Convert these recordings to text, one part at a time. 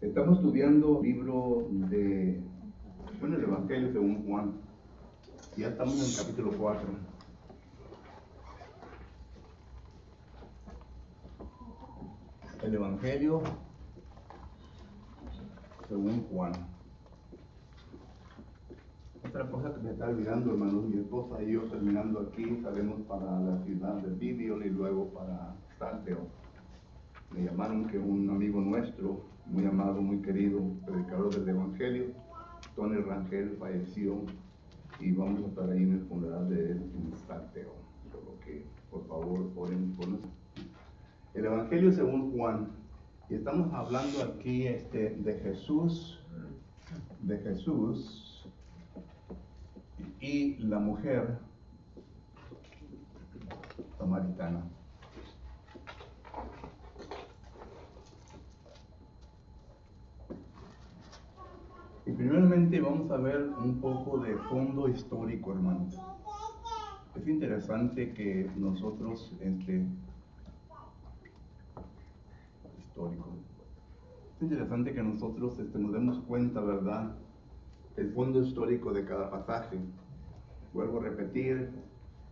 Estamos estudiando el libro el Evangelio según Juan. Ya estamos en el capítulo 4. El Evangelio según Juan. Otra cosa que me está olvidando, hermanos, mi esposa y yo terminando aquí, salimos para la ciudad de Biblion y luego para Santiago. Me llamaron que un amigo nuestro, muy amado, muy querido, predicador del Evangelio, Tony Rangel, falleció y vamos a estar ahí en el funeral de él en Santiago. Solo que, por favor, oren por nosotros. El Evangelio según Juan, y estamos hablando aquí de Jesús y la mujer samaritana. Y primeramente vamos a ver un poco de fondo histórico, hermanos. Es interesante que nosotros, nos demos cuenta, ¿verdad?, el fondo histórico de cada pasaje. Vuelvo a repetir,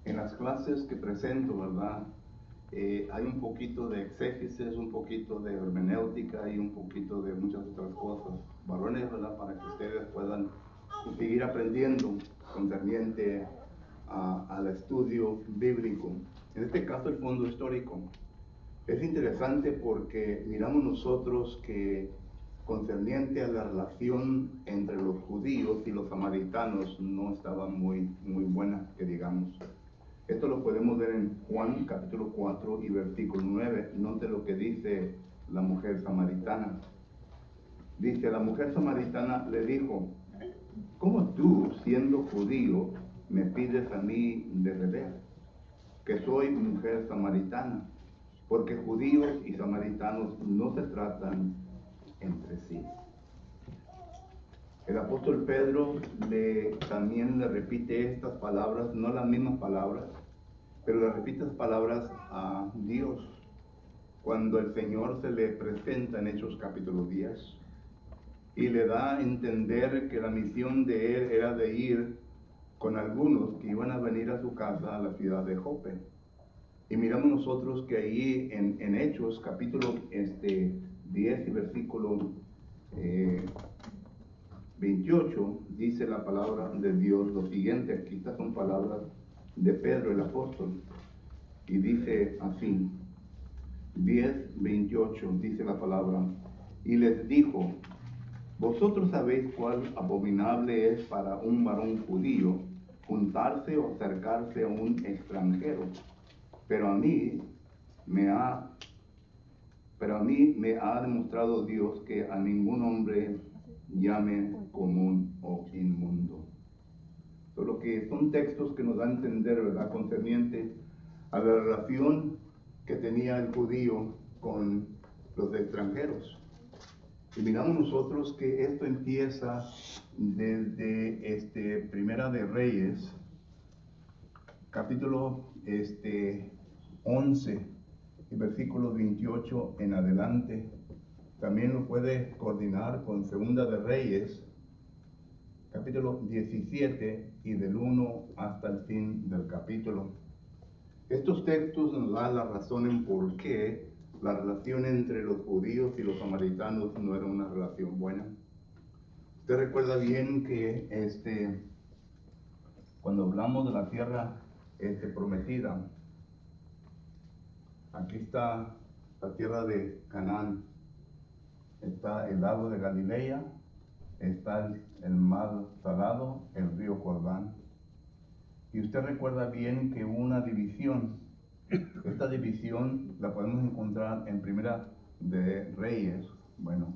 en las clases que presento, ¿verdad?, hay un poquito de exégesis, un poquito de hermenéutica y un poquito de muchas otras cosas, varones, ¿verdad?, para que ustedes puedan seguir aprendiendo concerniente al estudio bíblico. En este caso, el fondo histórico. Es interesante porque miramos nosotros que concerniente a la relación entre los judíos y los samaritanos no estaba muy buena, que digamos. Esto lo podemos ver en Juan capítulo 4 y versículo 9. Note lo que dice la mujer samaritana. Dice, la mujer samaritana le dijo, ¿cómo tú, siendo judío, me pides a mí de beber, que soy mujer samaritana? Porque judíos y samaritanos no se tratan entre sí. El apóstol Pedro también le repite estas palabras, no las mismas palabras, pero le repite estas palabras a Dios cuando el Señor se le presenta en Hechos capítulo 10 y le da a entender que la misión de él era de ir con algunos que iban a venir a su casa a la ciudad de Jope. Y miramos nosotros que ahí en Hechos capítulo 10 y versículo 28 dice la palabra de Dios lo siguiente. Aquí estas son palabras de Pedro el apóstol y dice así, 10:28 dice la palabra, y les dijo, vosotros sabéis cuál abominable es para un varón judío juntarse o acercarse a un extranjero, pero a mí me ha demostrado Dios que a ningún hombre llame común o inmundo. Solo que son textos que nos dan a entender, ¿verdad?, concerniente a la relación que tenía el judío con los extranjeros. Y miramos nosotros que esto empieza desde Primera de Reyes, capítulo 11 y versículo 28 en adelante. También lo puede coordinar con Segunda de Reyes, capítulo 17 y del 1 hasta el fin del capítulo. Estos textos nos dan la razón en por qué la relación entre los judíos y los samaritanos no era una relación buena. Usted recuerda bien que cuando hablamos de la tierra prometida, aquí está la tierra de Canaán, está el lago de Galilea, está el mar Salado, el río Jordán. Y usted recuerda bien que hubo una división. Esta división la podemos encontrar en Primera de Reyes. Bueno,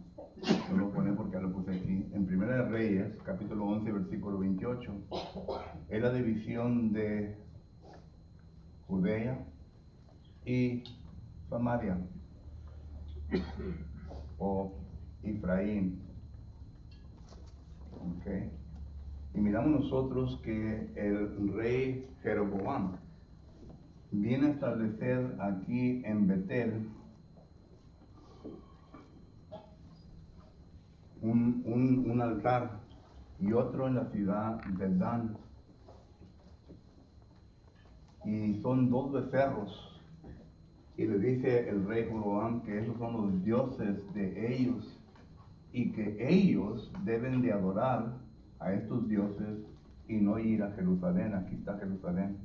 no lo pone porque ya lo puse aquí. En Primera de Reyes, capítulo 11, versículo 28. Es la división de Judea y Samaria, o Efraín. Okay. Y miramos nosotros que el rey Jeroboam viene a establecer aquí en Betel un altar y otro en la ciudad de Dan. Y son 2 becerros. Y le dice el rey Jeroboam que esos son los dioses de ellos y que ellos deben de adorar a estos dioses y no ir a Jerusalén. Aquí está Jerusalén.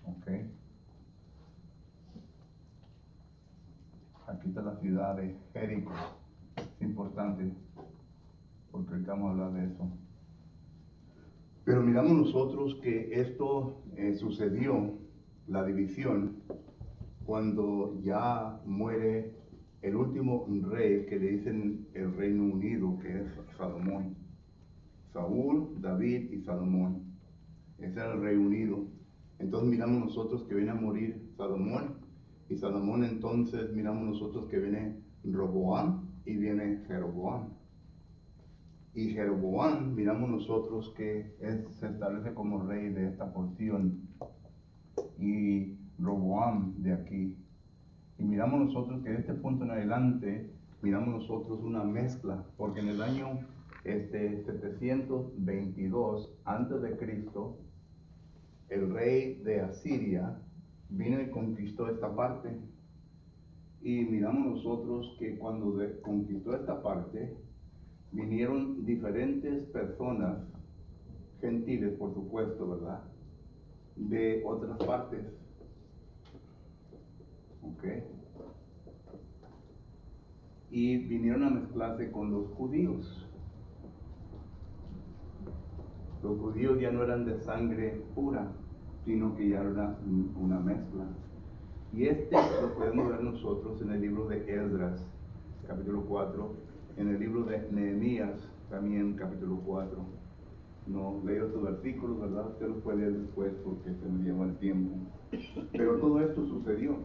Ok. Aquí está la ciudad de Jericó. Es importante porque ahorita vamos a hablar de eso. Pero miramos nosotros que esto sucedió, la división, cuando ya muere el último rey que le dicen el Reino Unido, que es Salomón. Saúl, David y Salomón. Ese era el Reino Unido. Entonces miramos nosotros que viene a morir Salomón, y Salomón entonces miramos nosotros que viene Roboam y viene Jeroboam. Y Jeroboam miramos nosotros que se establece como rey de esta porción, y Roboam de aquí. Y miramos nosotros que de este punto en adelante, miramos nosotros una mezcla, porque en el año 722 antes de Cristo, el rey de Asiria vino y conquistó esta parte. Y miramos nosotros que cuando conquistó esta parte, vinieron diferentes personas, gentiles por supuesto, ¿verdad?, de otras partes. ¿Ok? Y vinieron a mezclarse con los judíos. Los judíos ya no eran de sangre pura, sino que ya era una mezcla. Y lo podemos ver nosotros en el libro de Esdras, capítulo 4, en el libro de Nehemías, también capítulo 4. No leo estos versículos, ¿verdad? Usted los puede leer después porque se me lleva el tiempo. Pero todo esto sucedió.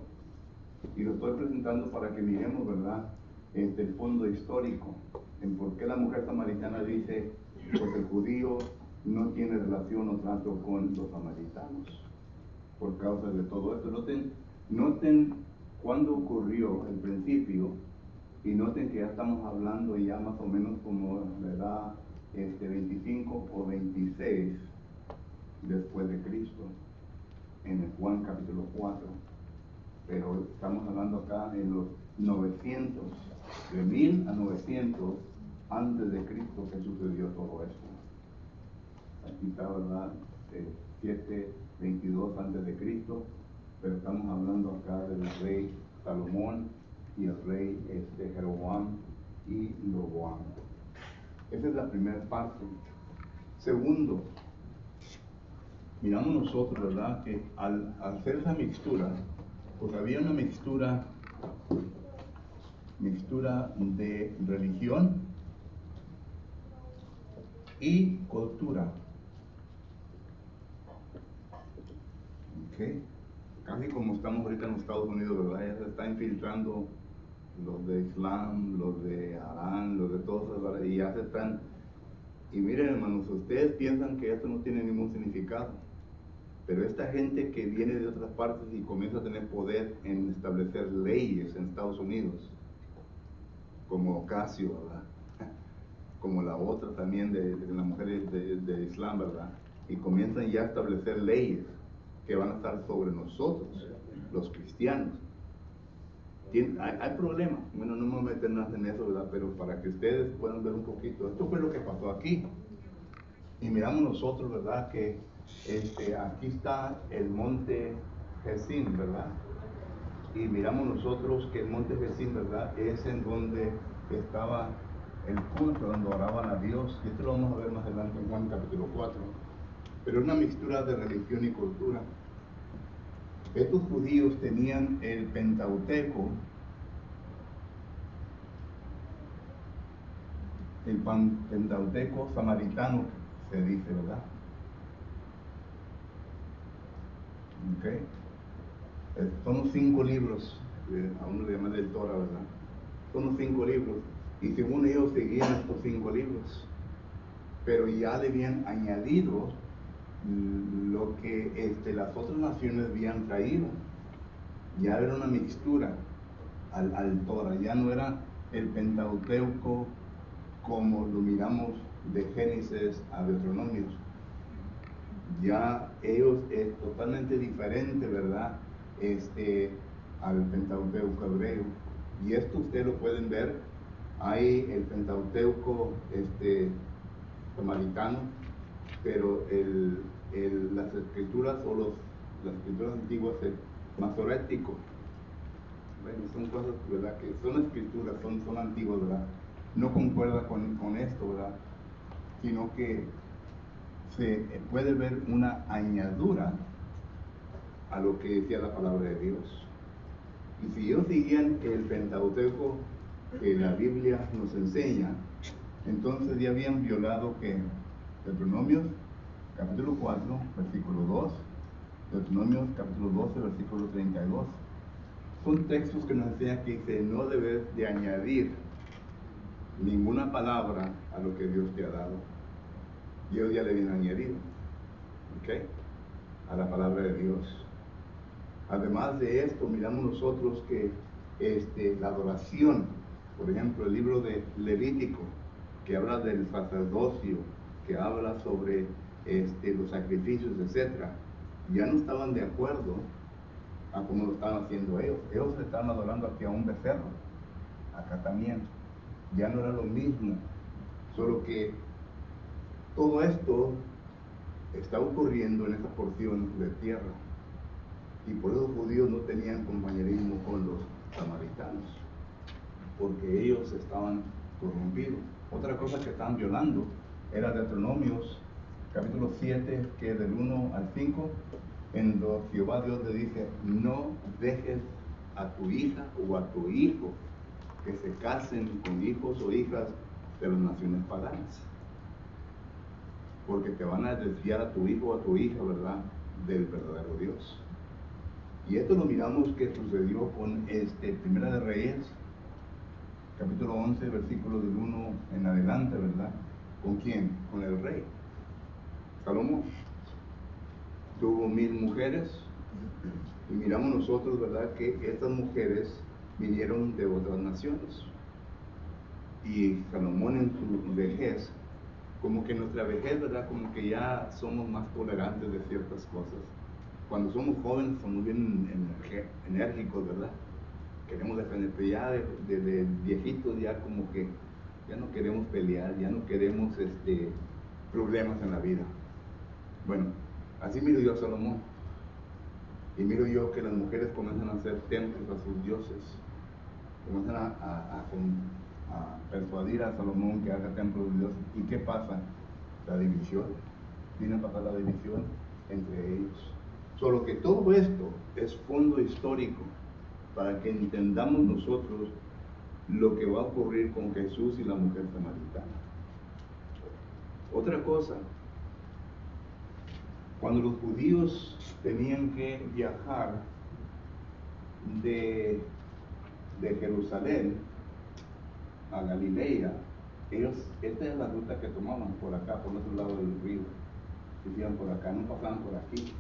Y lo estoy presentando para que miremos, ¿verdad?, el fondo histórico, en por qué la mujer samaritana dice, pues el judío no tiene relación o trato con los samaritanos, por causa de todo esto. Noten cuándo ocurrió el principio, y noten que ya estamos hablando ya más o menos como la edad 25 o 26 después de Cristo, en el Juan capítulo 4. Pero estamos hablando acá en los 900, de 1000 a 900 antes de Cristo, que sucedió todo esto. Aquí está, ¿verdad?, 722 antes de Cristo, pero estamos hablando acá del rey Salomón y el rey Jeroboam y Roboam. Esa es la primera parte. Segundo, miramos nosotros, ¿verdad?, que al hacer esa mixtura, pues había una mixtura de religión y cultura. ¿Okay? Casi como estamos ahorita en los Estados Unidos, ¿verdad? Ya se está infiltrando los de Islam, los de Arán, los de todos, ¿verdad? Y ya se están. Y miren, hermanos, ustedes piensan que esto no tiene ningún significado, pero esta gente que viene de otras partes y comienza a tener poder en establecer leyes en Estados Unidos, como Ocasio, ¿verdad?, como la otra también de las mujeres de Islam, ¿verdad?, y comienzan ya a establecer leyes que van a estar sobre nosotros, los cristianos. Hay problemas, bueno, no me voy a meter más en eso, ¿verdad?, pero para que ustedes puedan ver un poquito, esto fue lo que pasó aquí. Y miramos nosotros, ¿verdad?, que aquí está el monte Gerizim, ¿verdad?, y miramos nosotros que el monte Gerizim, ¿verdad?, es en donde estaba el culto, donde oraban a Dios, y esto lo vamos a ver más adelante en Juan capítulo 4, pero es una mixtura de religión y cultura. Estos judíos tenían el Pentateuco, el Pentateuco samaritano, se dice, ¿verdad? ¿Okay? Son los 5 libros, a uno le llaman del Torah, ¿verdad? Son los 5 libros, y según ellos seguían estos 5 libros, pero ya le habían añadido lo que las otras naciones habían traído. Ya era una mixtura al Torah, ya no era el Pentateuco como lo miramos de Génesis a Deuteronomios. Ya ellos es totalmente diferente, ¿verdad? Al Pentateuco hebreo. Y esto ustedes lo pueden ver. Hay el Pentateuco samaritano, pero las escrituras las escrituras antiguas, el masorético. Bueno, son cosas, ¿verdad? Que son escrituras, son antiguas, ¿verdad? No concuerda con esto, ¿verdad? Sino que se puede ver una añadura a lo que decía la palabra de Dios. Y si ellos seguían el Pentateuco que la Biblia nos enseña, entonces ya habían violado que Deuteronomios capítulo 4, versículo 2, Deuteronomios capítulo 12, versículo 32. Son textos que nos enseñan que dice, no debes de añadir ninguna palabra a lo que Dios te ha dado. Y ellos ya le habían añadido, ¿ok?, a la palabra de Dios. Además de esto, miramos nosotros que la adoración, por ejemplo, el libro de Levítico, que habla del sacerdocio, que habla sobre los sacrificios, etc., ya no estaban de acuerdo a cómo lo estaban haciendo ellos. Ellos se estaban adorando aquí a un becerro, acá también. Ya no era lo mismo, solo que todo esto está ocurriendo en esa porción de tierra. Y por eso los judíos no tenían compañerismo con los samaritanos, porque ellos estaban corrompidos. Otra cosa que estaban violando era Deuteronomios capítulo 7, que es del 1 al 5, en donde Jehová Dios le dice, no dejes a tu hija o a tu hijo que se casen con hijos o hijas de las naciones paganas, porque te van a desviar a tu hijo o a tu hija, ¿verdad?, del verdadero Dios. Y esto lo miramos que sucedió con Primera de Reyes, capítulo 11, versículo del 1 en adelante, ¿verdad? ¿Con quién? Con el rey Salomón. Tuvo 1000 mujeres, y miramos nosotros, ¿verdad?, que estas mujeres vinieron de otras naciones. Y Salomón en su vejez, como que en nuestra vejez, ¿verdad?, como que ya somos más tolerantes de ciertas cosas. Cuando somos jóvenes somos bien enérgicos, ¿verdad? Queremos defender, pero ya de viejitos ya como que ya no queremos pelear, ya no queremos problemas en la vida. Bueno, así miro yo a Salomón. Y miro yo que las mujeres comienzan a hacer templos a sus dioses. Comienzan a persuadir a Salomón que haga templos de dioses. ¿Y qué pasa? La división. Viene a pasar la división entre ellos. Solo que todo esto es fondo histórico para que entendamos nosotros lo que va a ocurrir con Jesús y la mujer samaritana. Otra cosa, cuando los judíos tenían que viajar de Jerusalén a Galilea, esta es la ruta que tomaban, por acá, por el otro lado del río. Iban por acá, no pasaban por aquí.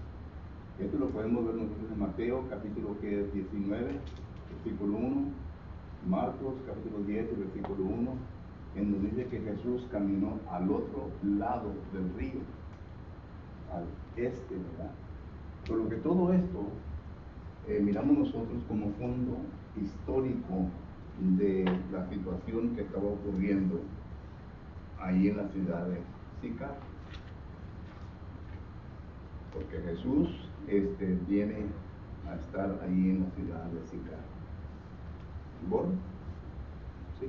Esto lo podemos ver nosotros en Mateo, capítulo 19, versículo 1, Marcos, capítulo 10, versículo 1, en donde dice que Jesús caminó al otro lado del río, al este, ¿verdad? Por lo que todo esto miramos nosotros como fondo histórico de la situación que estaba ocurriendo ahí en la ciudad de Sicar. Porque Jesús viene a estar ahí en la ciudad de Sicar. ¿Borro? Sí.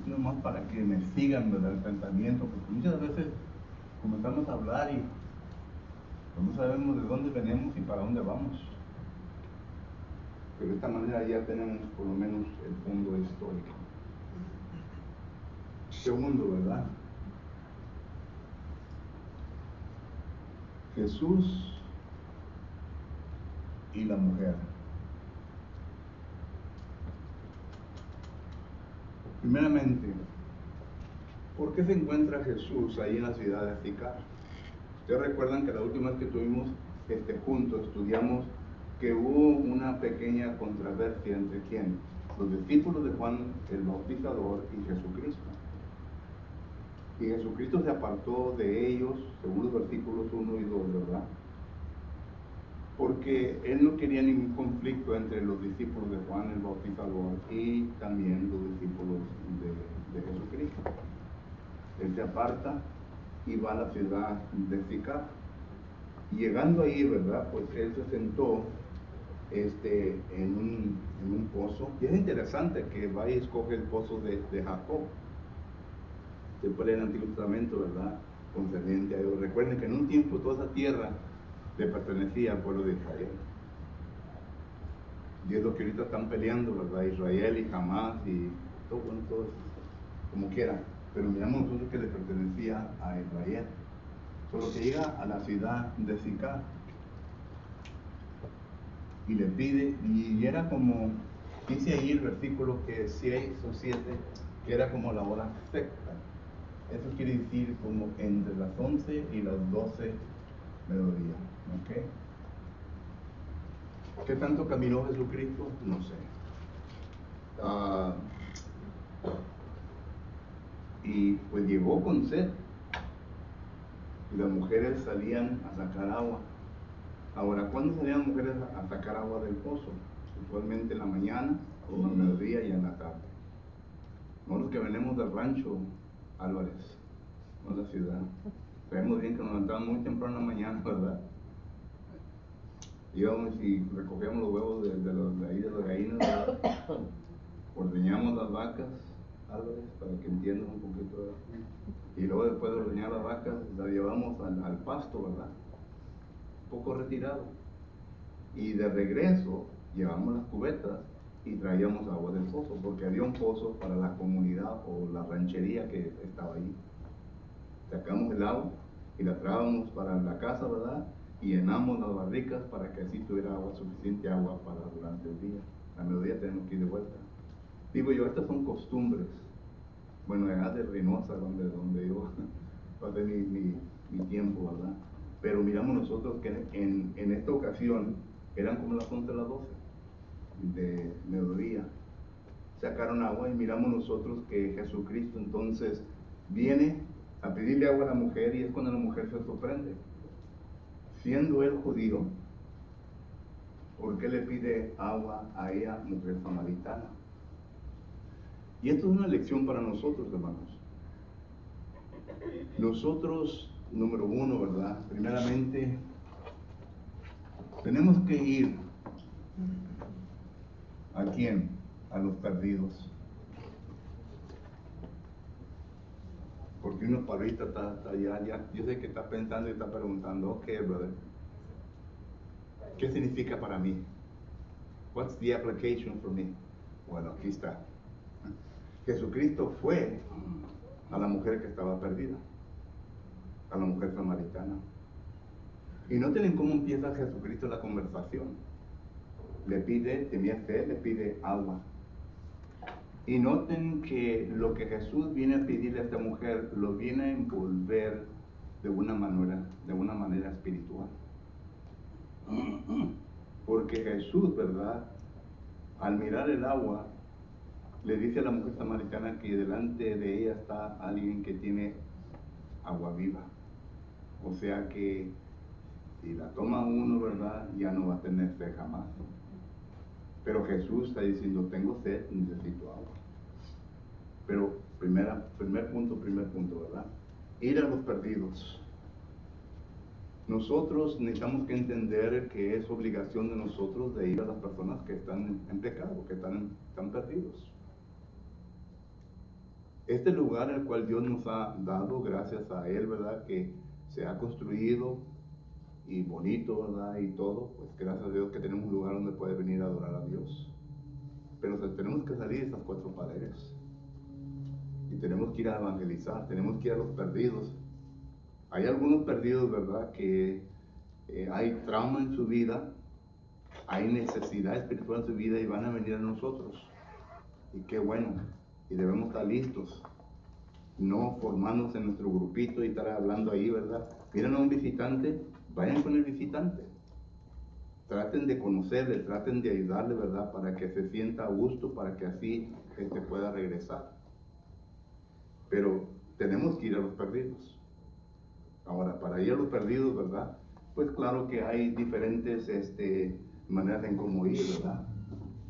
Es nomás para que me sigan, ¿verdad?, el pensamiento, porque muchas veces comenzamos a hablar y no sabemos de dónde venimos y para dónde vamos. Pero de esta manera ya tenemos por lo menos el fondo histórico. Segundo, ¿verdad? Jesús y la mujer. Primeramente, ¿por qué se encuentra Jesús ahí en la ciudad de Sicar? Ustedes recuerdan que la última vez que estuvimos juntos estudiamos que hubo una pequeña controversia entre quién, los discípulos de Juan el Bautizador y Jesucristo. Y Jesucristo se apartó de ellos, según los versículos 1 y 2, ¿verdad? Porque él no quería ningún conflicto entre los discípulos de Juan el Bautizador y también los discípulos de Jesucristo. Él se aparta y va a la ciudad de Sicar. Y llegando ahí, ¿verdad? Pues él se sentó en un pozo. Y es interesante que va y escoge el pozo de Jacob. Se puede en el Antiguo Testamento, ¿verdad? Concerniente a Dios. Recuerden que en un tiempo toda esa tierra le pertenecía al pueblo de Israel. Y es lo que ahorita están peleando, ¿verdad? Israel y Hamas y todo, bueno, todos como quiera. Pero miramos nosotros que le pertenecía a Israel. Solo que llega a la ciudad de Sicar y le pide, y era como, dice ahí el versículo que 6 o 7, que era como la hora sexta. Eso quiere decir como entre las 11 y las 12 mediodía, ¿ok? ¿Qué tanto caminó Jesucristo? No sé. Y pues llegó con sed. Y las mujeres salían a sacar agua. Ahora, ¿cuándo salían las mujeres a sacar agua del pozo? Usualmente en la mañana, en el mediodía y en la tarde. Nosotros que venimos del rancho, Álvarez, no la ciudad, sabemos bien que nos levantamos muy temprano en la mañana, ¿verdad? Íbamos y recogíamos los huevos de ahí de las gallinas, ¿verdad? Ordeñamos las vacas, Álvarez, para que entiendan un poquito, ¿verdad? Y luego después de ordeñar las vacas, las llevamos al pasto, ¿verdad? Un poco retirado. Y de regreso, llevamos las cubetas y traíamos agua del pozo, porque había un pozo para la comunidad o la ranchería que estaba ahí. Sacamos el agua y la traíamos para la casa, ¿verdad? Y llenamos las barricas para que así tuviera agua, suficiente agua para durante el día. A mediodía tenemos que ir de vuelta. Digo yo, estas son costumbres. Bueno, allá de Reynosa, donde yo pasé mi tiempo, ¿verdad? Pero miramos nosotros que en esta ocasión eran como las 11 a las 12 de mediodía. Sacaron agua y miramos nosotros que Jesucristo entonces viene a pedirle agua a la mujer, y es cuando la mujer se sorprende. Siendo él judío, ¿por qué le pide agua a ella, mujer samaritana? Y esto es una lección para nosotros, hermanos. Nosotros, número uno, ¿verdad? Primeramente, tenemos que ir ¿a quién? A los perdidos. Porque uno para ahorita está ya, yo sé que está pensando y está preguntando, ok, brother, ¿qué significa para mí? What's the application for me? Bueno, aquí está. Jesucristo fue a la mujer que estaba perdida, a la mujer samaritana. Y noten cómo empieza Jesucristo la conversación. Le pide, tenía sed, le pide agua. Y noten que lo que Jesús viene a pedirle a esta mujer lo viene a envolver de una manera espiritual. Porque Jesús, ¿verdad? Al mirar el agua, le dice a la mujer samaritana que delante de ella está alguien que tiene agua viva. O sea que si la toma uno, ¿verdad? Ya no va a tener sed jamás. Pero Jesús está diciendo, tengo sed, necesito agua. Pero primer punto, ¿verdad? Ir a los perdidos. Nosotros necesitamos que entender que es obligación de nosotros de ir a las personas que están en pecado, que están perdidos. Este lugar el cual Dios nos ha dado, gracias a Él, ¿verdad? Que se ha construido y bonito, ¿verdad? Y todo, pues gracias a Dios que tenemos un lugar donde puede venir a adorar a Dios. Pero tenemos que salir de esas cuatro paredes. Y tenemos que ir a evangelizar, tenemos que ir a los perdidos. Hay algunos perdidos, ¿verdad? Que hay trauma en su vida, hay necesidad espiritual en su vida y van a venir a nosotros. Y qué bueno, y debemos estar listos. No formarnos en nuestro grupito y estar hablando ahí, ¿verdad? Miren a un visitante, vayan con el visitante. traten de conocerle, traten de ayudarle, ¿verdad? Para que se sienta a gusto, para que así pueda regresar. Pero tenemos que ir a los perdidos. Ahora, para ir a los perdidos, ¿verdad? Pues claro que hay diferentes maneras en cómo ir, ¿verdad?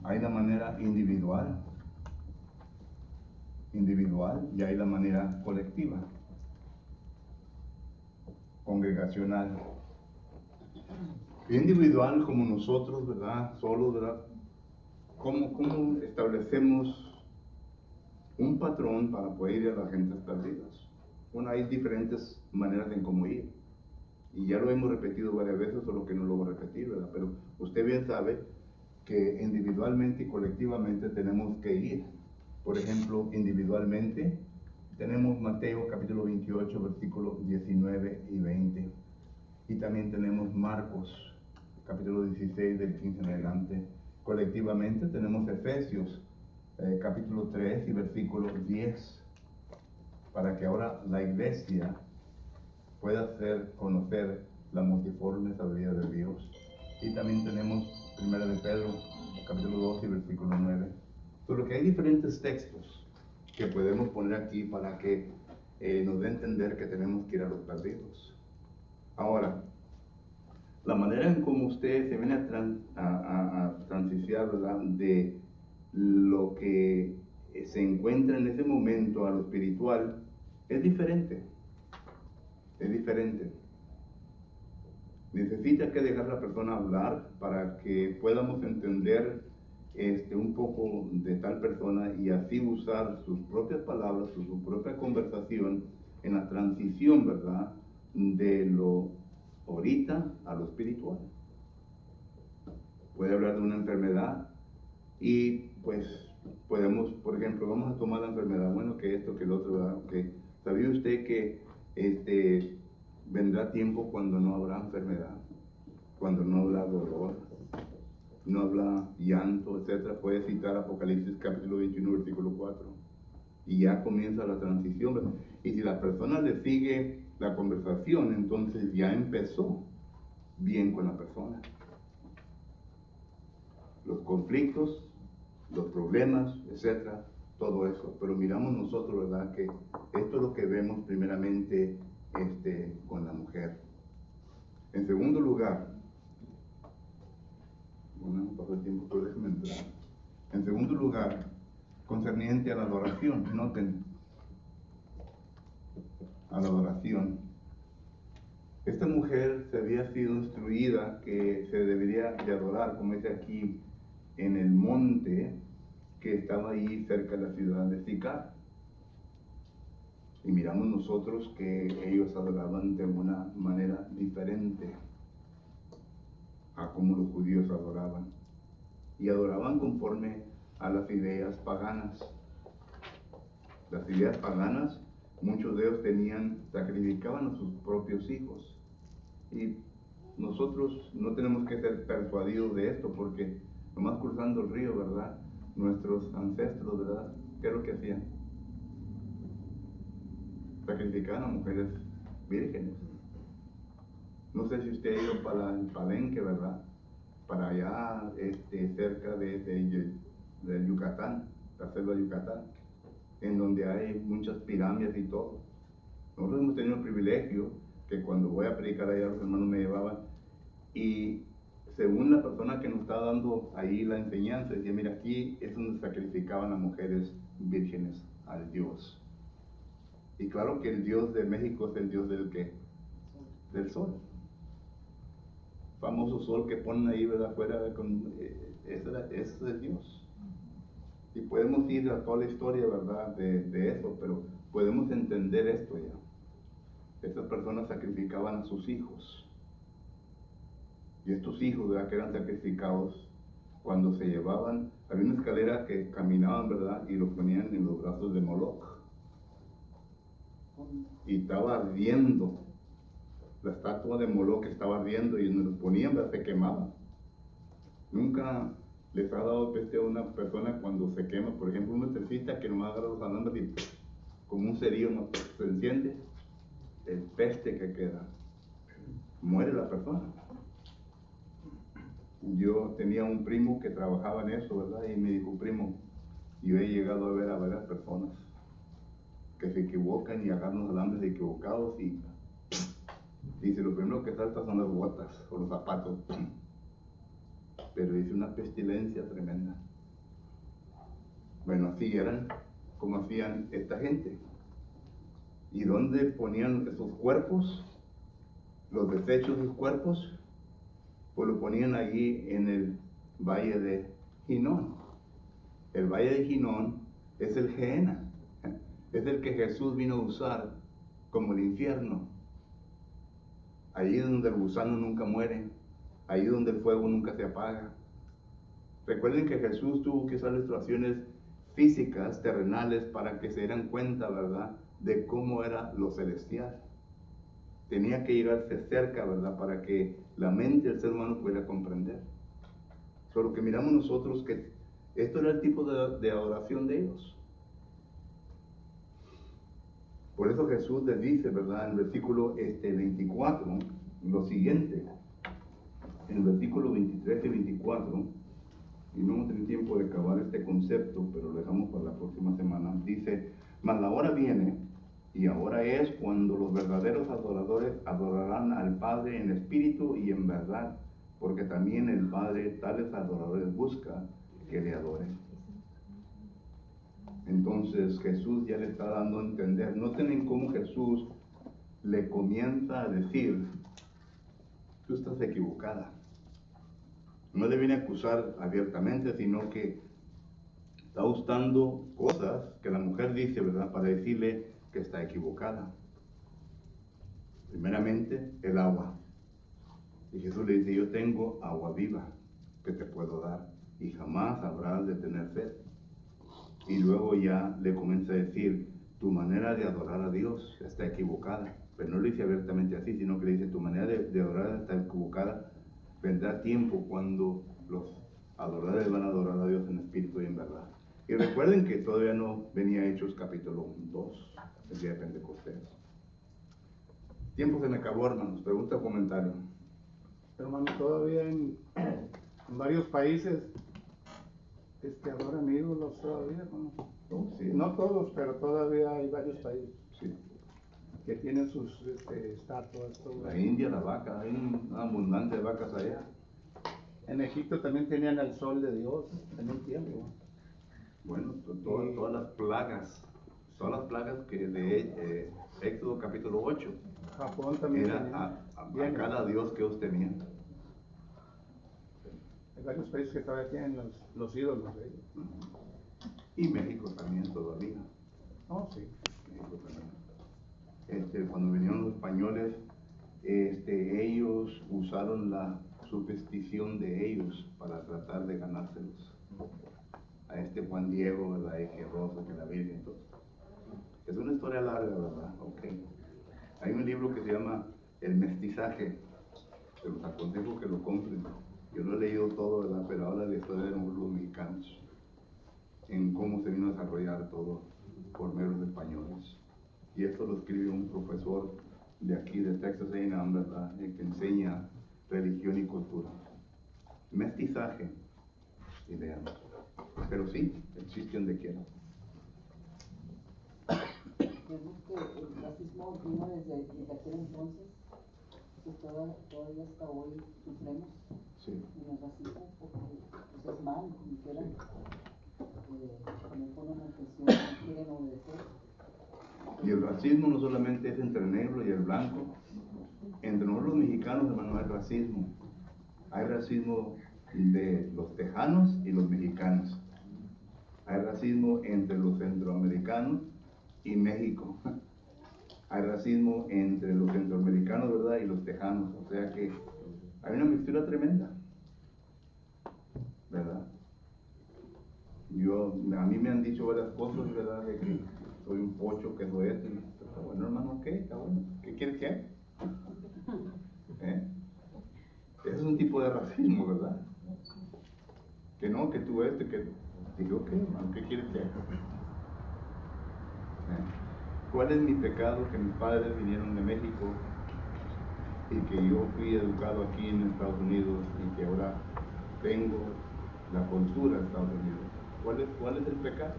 Hay la manera individual y hay la manera colectiva, congregacional. Individual como nosotros, ¿verdad? Solos, ¿verdad? ¿Cómo establecemos un patrón para poder ir a las gentes perdidas? Bueno, hay diferentes maneras en cómo ir. Y ya lo hemos repetido varias veces, solo que no lo voy a repetir, ¿verdad? Pero usted bien sabe que individualmente y colectivamente tenemos que ir. Por ejemplo, individualmente tenemos Mateo capítulo 28, versículos 19 y 20. Y también tenemos Marcos capítulo 16, del 15 en adelante. Colectivamente tenemos Efesios capítulo 3 y versículo 10. Para que ahora la iglesia pueda hacer conocer la multiforme sabiduría de Dios. Y también tenemos 1 de Pedro, capítulo 2 y versículo 9. Solo que hay diferentes textos que podemos poner aquí para que nos dé a entender que tenemos que ir a los perdidos. Ahora, la manera en cómo usted se viene a transicionar, ¿verdad?, de lo que se encuentra en ese momento a lo espiritual es diferente. Es diferente. Necesita que dejar a la persona hablar para que podamos entender un poco de tal persona y así usar sus propias palabras, su propia conversación en la transición, ¿verdad?, de lo ahorita a lo espiritual. Puede hablar de una enfermedad y pues podemos, por ejemplo, vamos a tomar la enfermedad, bueno, que esto, que el otro, ¿verdad? Que ¿sabía usted que vendrá tiempo cuando no habrá enfermedad, cuando no habrá dolor, no habrá llanto, etcétera? Puede citar Apocalipsis capítulo 21, versículo 4. Y ya comienza la transición, ¿verdad? Y si la persona le sigue la conversación, entonces ya empezó bien con la persona. Los conflictos, los problemas, etcétera, todo eso. Pero miramos nosotros, ¿verdad?, que esto es lo que vemos primeramente con la mujer. En segundo lugar, bueno, pasó el tiempo, pero déjenme entrar. En segundo lugar, concerniente a la adoración, noten, a la adoración. Esta mujer se había sido instruida que se debería de adorar, como dice aquí, en el monte que estaba ahí cerca de la ciudad de Sicar. Y miramos nosotros que ellos adoraban de una manera diferente a como los judíos adoraban. Y adoraban conforme a las ideas paganas. Las ideas paganas, muchos de ellos sacrificaban a sus propios hijos. Y nosotros no tenemos que ser persuadidos de esto, porque nomás cruzando el río, ¿verdad?, nuestros ancestros, ¿verdad?, ¿qué es lo que hacían? Sacrificaban a mujeres vírgenes. No sé si usted ha ido para el Palenque, ¿verdad?, para allá cerca de Yucatán, la selva de Yucatán, en donde hay muchas pirámides y todo. Nosotros hemos tenido el privilegio que cuando voy a predicar allá, los hermanos me llevaban, y según la persona que nos estaba dando ahí la enseñanza, decía, mira, aquí es donde sacrificaban a mujeres vírgenes al Dios. Y claro que el Dios de México es el Dios del ¿qué? Del sol. Famoso sol que ponen ahí, ¿verdad?, afuera, ese es Dios. Y podemos ir a toda la historia, ¿verdad?, de eso, pero podemos entender esto ya. Estas personas sacrificaban a sus hijos. Y estos hijos, ¿verdad?, que eran sacrificados, cuando se llevaban, había una escalera que caminaban, ¿verdad?, y lo ponían en los brazos de Moloch. Y estaba ardiendo. La estatua de Moloch estaba ardiendo y donde los ponían, ¿verdad?, se quemaba. Nunca les ha dado peste a una persona cuando se quema, por ejemplo, una electricista que nomás agarra los alambres y como un cerillo no se enciende, el peste que queda, muere la persona. Yo tenía un primo que trabajaba en eso, ¿verdad? Y me dijo, primo, yo he llegado a ver a varias personas que se equivocan y agarran los alambres equivocados y dice, lo primero que salta son las botas o los zapatos. Pero dice, una pestilencia tremenda. Bueno, así eran como hacían esta gente. ¿Y dónde ponían esos cuerpos? Los desechos de sus cuerpos, pues lo ponían allí en el valle de Hinón. El valle de Hinón es el Gehenna, es el que Jesús vino a usar como el infierno. Allí donde el gusano nunca muere, allí donde el fuego nunca se apaga. Recuerden que Jesús tuvo que usar situaciones físicas, terrenales, para que se dieran cuenta, ¿verdad?, de cómo era lo celestial. Tenía que llegarse cerca, ¿verdad?, para que la mente del ser humano pudiera comprender. Pero lo que miramos nosotros, que esto era el tipo de adoración de ellos. Por eso Jesús les dice, ¿verdad?, en el versículo 24, lo siguiente. En el versículo 23 y 24, y no hemos tenido tiempo de acabar este concepto, pero lo dejamos para la próxima semana. Dice, mas la hora viene, y ahora es cuando los verdaderos adoradores adorarán al Padre en espíritu y en verdad, porque también el Padre tales adoradores busca que le adoren. Entonces Jesús ya le está dando a entender. Noten cómo Jesús le comienza a decir, tú estás equivocada. No le viene a acusar abiertamente, sino que está usando cosas que la mujer dice, ¿verdad?, para decirle que está equivocada. Primeramente, el agua. Y Jesús le dice, yo tengo agua viva que te puedo dar y jamás habrás de tener sed. Y luego ya le comienza a decir, tu manera de adorar a Dios está equivocada. Pero no le dice abiertamente así, sino que le dice, tu manera de adorar está equivocada. Vendrá tiempo cuando los adoradores van a adorar a Dios en espíritu y en verdad. Y recuerden que todavía no venía Hechos capítulo 2, el día de Pentecostés. Tiempo se me acabó, hermanos. Pregunta o comentario. Hermano, todavía en varios países adoran ídolos todavía, ¿no? Oh, sí. No todos, pero todavía hay varios países Sí. que tienen sus estatuas. Todo. La India, la vaca, hay una abundancia de vacas allá. En Egipto también tenían el sol de Dios en un tiempo. Bueno, todas las plagas que de Éxodo capítulo 8, Japón también era tenía. a cada dios que ellos tenían. Hay varios países que todavía tienen los ídolos de ellos. Y México también todavía. Oh, sí. México también. Cuando vinieron los españoles, ellos usaron la superstición de ellos para tratar de ganárselos. A Juan Diego, ¿verdad? Y que Rosa, que la Virgen, todo. Es una historia larga, ¿verdad? Okay. Hay un libro que se llama El mestizaje. Se los aconsejo que lo compren. Yo no he leído todo, ¿verdad?, pero habla de la historia de los mexicanos, en cómo se vino a desarrollar todo por medio de los españoles. Y esto lo escribe un profesor de aquí, de Texas A&M, ¿verdad?, que enseña religión y cultura. Mestizaje, y lean. Pero sí, existe donde quiera. Vemos que el racismo vino desde aquel entonces, que todavía hasta hoy sufrimos en el racismo, porque pues, es mal, como quiera, como ponen atención, no quieren obedecer. Y el racismo no solamente es entre el negro y el blanco. Entre nosotros los mexicanos, hermano, hay racismo. Hay racismo de los tejanos y los mexicanos. Hay racismo entre los centroamericanos y México. Hay racismo entre los centroamericanos, ¿verdad?, y los tejanos. O sea que hay una mixtura tremenda, ¿verdad? A mí me han dicho varias cosas, ¿verdad?, de que soy un pocho, que soy esto. Está bueno, hermano, ¿qué? Está bueno. ¿Qué quieres que haga? Ese es un tipo de racismo, ¿verdad? Que no, que tú que digo, ¿qué, hermano? ¿Qué quieres que haga? ¿Cuál es mi pecado? Que mis padres vinieron de México y que yo fui educado aquí en Estados Unidos y que ahora tengo la cultura de Estados Unidos. ¿Cuál es el pecado?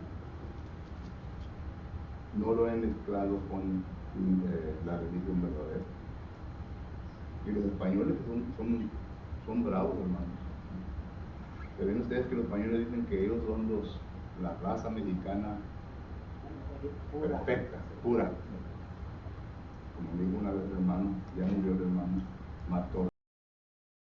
No lo he mezclado con la religión verdadera. Y los españoles son bravos, hermanos. ¿Se ven ustedes que los españoles dicen que ellos son la raza mexicana perfecta, pura? Como dijo una vez el hermano, ya murió el hermano, mató